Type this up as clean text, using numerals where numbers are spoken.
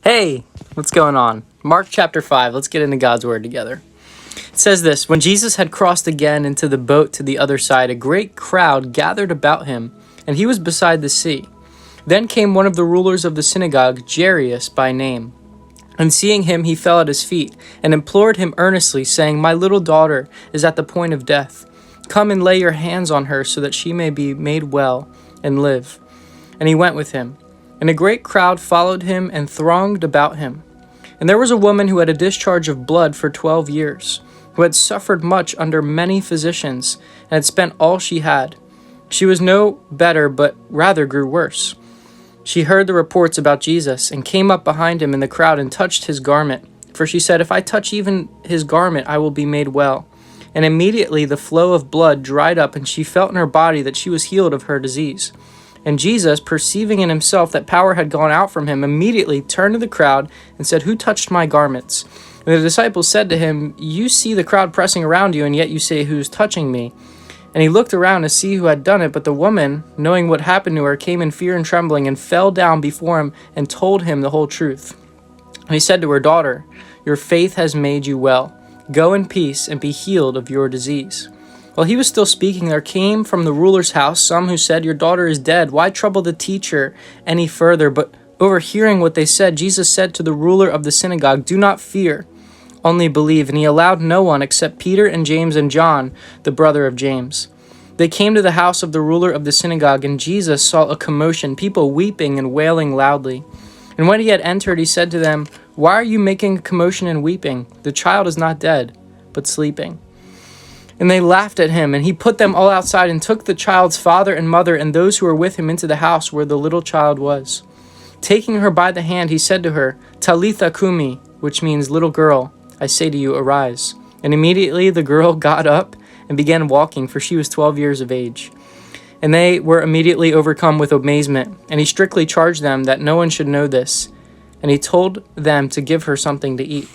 Hey, what's going on? Mark chapter 5. Let's get into God's word together. It says this: When Jesus had crossed again into the boat to the other side, a great crowd gathered about him, and he was beside the sea. Then came one of the rulers of the synagogue, Jarius by name. And seeing him, he fell at his feet, and implored him earnestly, saying, "My little daughter is at the point of death. Come and lay your hands on her, so that she may be made well and live." And he went with him. And a great crowd followed him and thronged about him. And there was a woman who had a discharge of blood for 12 years, who had suffered much under many physicians, and had spent all she had. She was no better, but rather grew worse. She heard the reports about Jesus, and came up behind him in the crowd and touched his garment. For she said, "If I touch even his garment, I will be made well." And immediately the flow of blood dried up, and she felt in her body that she was healed of her disease. And Jesus, perceiving in himself that power had gone out from him, immediately turned to the crowd and said, "Who touched my garments?" And the disciples said to him, "You see the crowd pressing around you, and yet you say, 'Who's touching me?'" And he looked around to see who had done it, but the woman, knowing what happened to her, came in fear and trembling, and fell down before him and told him the whole truth. And he said to her, "Daughter, your faith has made you well. Go in peace and be healed of your disease." While he was still speaking, there came from the ruler's house some who said, "Your daughter is dead. Why trouble the teacher any further?" But overhearing what they said, Jesus said to the ruler of the synagogue, "Do not fear, only believe." And he allowed no one except Peter and James and John, the brother of James. They came to the house of the ruler of the synagogue, and Jesus saw a commotion, people weeping and wailing loudly. And when he had entered, he said to them, "Why are you making a commotion and weeping? The child is not dead, but sleeping." And they laughed at him, and he put them all outside and took the child's father and mother and those who were with him into the house where the little child was. Taking her by the hand, he said to her, "Talitha kumi," which means, "Little girl, I say to you, arise." And immediately the girl got up and began walking, for she was 12 years of age. And they were immediately overcome with amazement. And he strictly charged them that no one should know this. And he told them to give her something to eat.